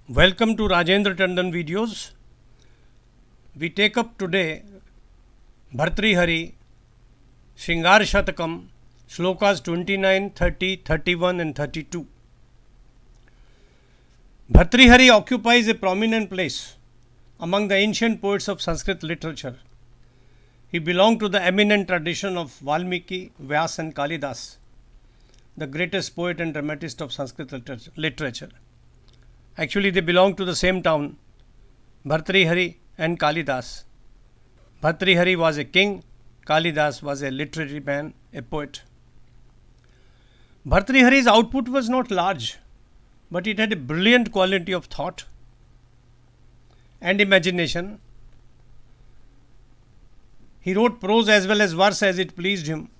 Welcome to Rajendra Tandon videos. We take up today Bhartrihari, Sringarshatakam, Shlokas 29, 30, 31 and 32. Bhartrihari occupies a prominent place among the ancient poets of Sanskrit literature. He belonged to the eminent tradition of Valmiki, Vyas and Kalidas, the greatest poet and dramatist of Sanskrit literature. Actually, they belong to the same town, Bhartrihari and Kalidas. Bhartrihari was a king, Kalidas was a literary man, a poet. Bhartrihari's output was not large, but it had a brilliant quality of thought and imagination. He wrote prose as well as verse as it pleased him,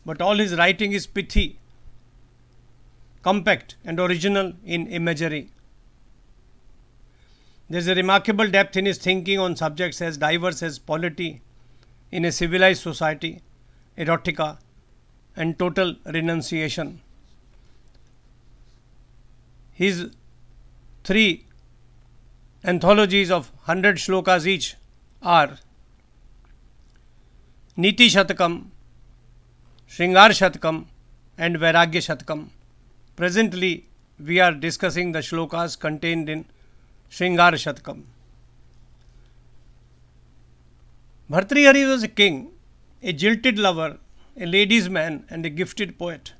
but all his writing is pithy, compact and original in imagery. There is a remarkable depth in his thinking on subjects as diverse as polity in a civilized society, erotica, and total renunciation. His 3 anthologies of 100 shlokas each are Shatakam, Sringarshatakam, and Shatakam. Presently, we are discussing the shlokas contained in Sringarshatakam. Bhartrihari was a king, a jilted lover, a ladies' man, and a gifted poet.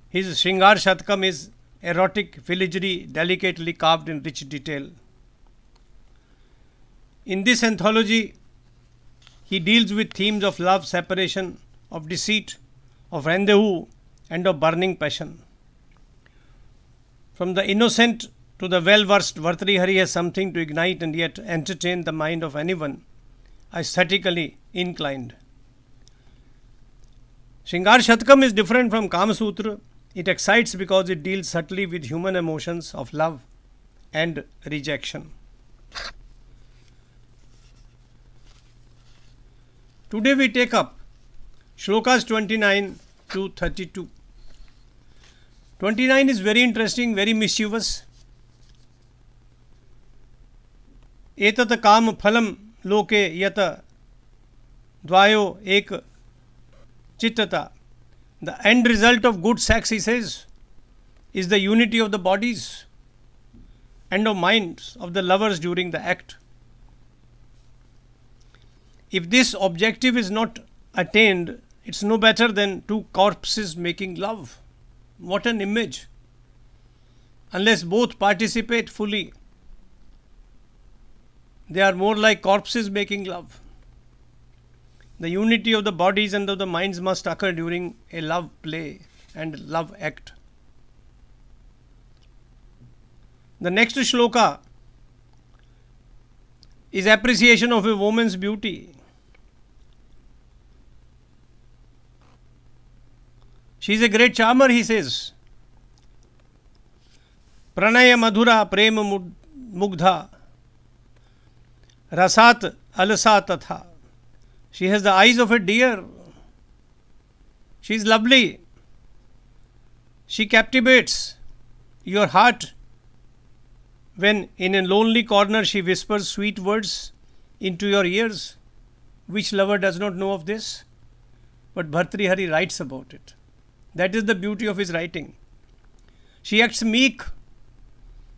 His Sringarshatakam is erotic filigree delicately carved in rich detail. In this anthology, he deals with themes of love, separation, of deceit, of rendezvous, and of burning passion. From the innocent to the well-versed, Bhartrihari has something to ignite and yet entertain the mind of anyone aesthetically inclined. Sringarshatakam is different from Kama Sutra. It excites because it deals subtly with human emotions of love and rejection. Today we take up Shlokas 29 to 32. 29 is very interesting, very mischievous. Etat kam phalam loke yata dvayo ek chittata. The end result of good sex, he says, is the unity of the bodies and of minds of the lovers during the act. If this objective is not attained, it's no better than two corpses making love. What an image! Unless both participate fully, they are more like corpses making love. The unity of the bodies and of the minds must occur during a love play and love act. The next shloka is appreciation of a woman's beauty. She is a great charmer, he says. Pranaya madhura prema mugdha rasat alasa tatha. She has the eyes of a deer. She is lovely. She captivates your heart when in a lonely corner she whispers sweet words into your ears. Which lover does not know of this? But Bhartrihari writes about it. That is the beauty of his writing. She acts meek,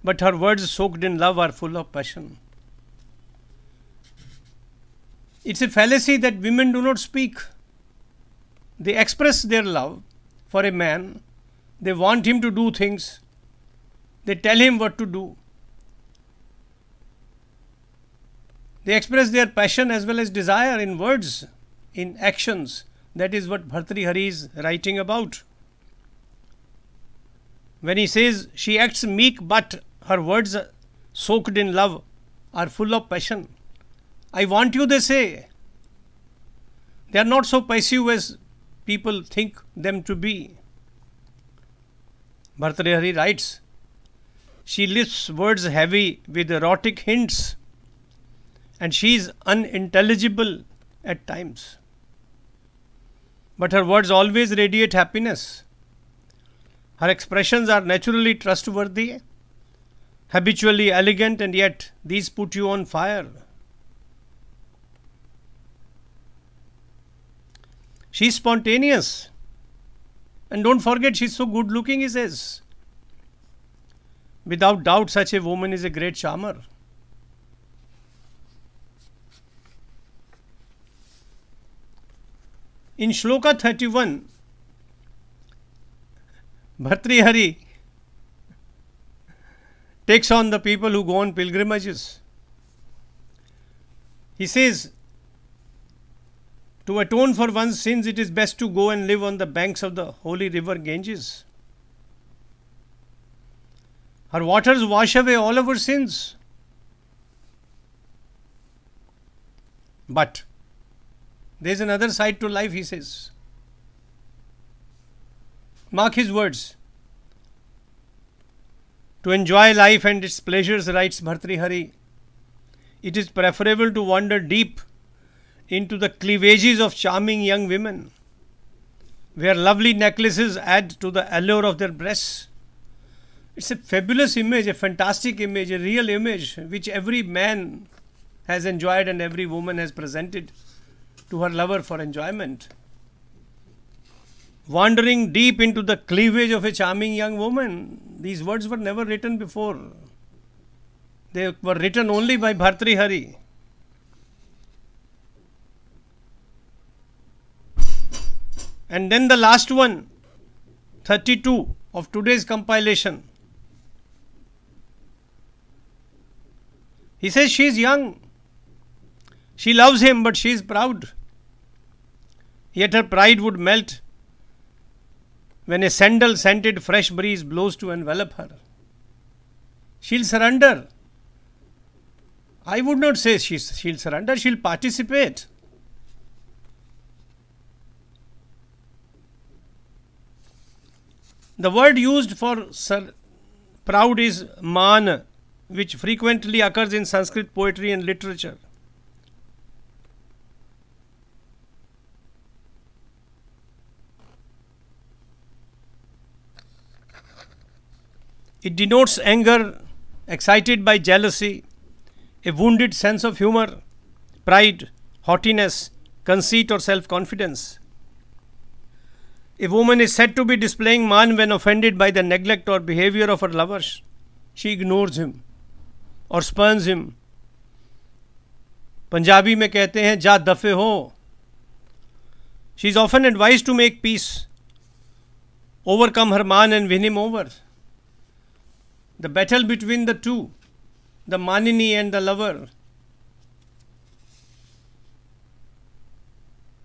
but her words soaked in love are full of passion. It's a fallacy that women do not speak. They express their love for a man. They want him to do things. They tell him what to do. They express their passion as well as desire in words, in actions. That is what Bhartrihari is writing about. When he says she acts meek but her words soaked in love are full of passion. I want you, they say. They are not so passive as people think them to be. Bhartrihari writes, she lifts words heavy with erotic hints and she is unintelligible at times. But her words always radiate happiness. Her expressions are naturally trustworthy. habitually elegant, and yet these put you on fire. She's spontaneous. And don't forget, she's so good looking, he says. Without doubt, such a woman is a great charmer. In Shloka 31, Bhartrihari takes on the people who go on pilgrimages. He says, to atone for one's sins, it is best to go and live on the banks of the holy river Ganges. Her waters wash away all of our sins. But there is another side to life, he says. Mark his words. To enjoy life and its pleasures, writes Bhartrihari, it is preferable to wander deep into the cleavages of charming young women, where lovely necklaces add to the allure of their breasts. It's a fabulous image, a fantastic image, a real image, which every man has enjoyed and every woman has presented to her lover for enjoyment. Wandering deep into the cleavage of a charming young woman. These words were never written before. They were written only by Bhartrihari. And then the last one, 32 of today's compilation. He says she is young. She loves him, but she is proud. Yet her pride would melt when a sandal scented fresh breeze blows to envelop her. She'll surrender. I would not say she'll surrender, she'll participate. The word used for proud is man, which frequently occurs in Sanskrit poetry and literature. It denotes anger, excited by jealousy, a wounded sense of humor, pride, haughtiness, conceit or self-confidence. A woman is said to be displaying man when offended by the neglect or behavior of her lover. She ignores him or spurns him. Punjabi में कहते हैं जा दफे हो. She is often advised to make peace, overcome her man and win him over. The battle between the two, the manini and the lover,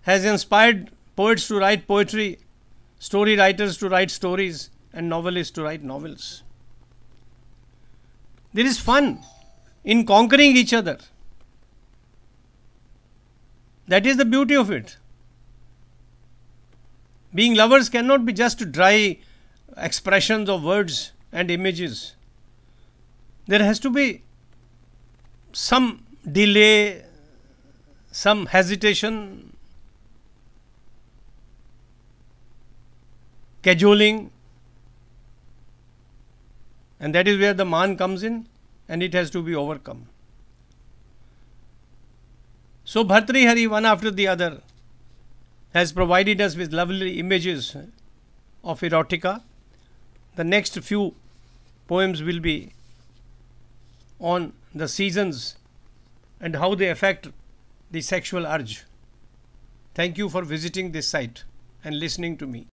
has inspired poets to write poetry, story writers to write stories, and novelists to write novels. There is fun in conquering each other. That is the beauty of it. Being lovers cannot be just dry expressions of words and images. There has to be some delay, some hesitation, cajoling, and that is where the man comes in, and it has to be overcome. So Bhartrihari, one after the other, has provided us with lovely images of erotica. The next few poems will be on the seasons and how they affect the sexual urge. Thank you for visiting this site and listening to me.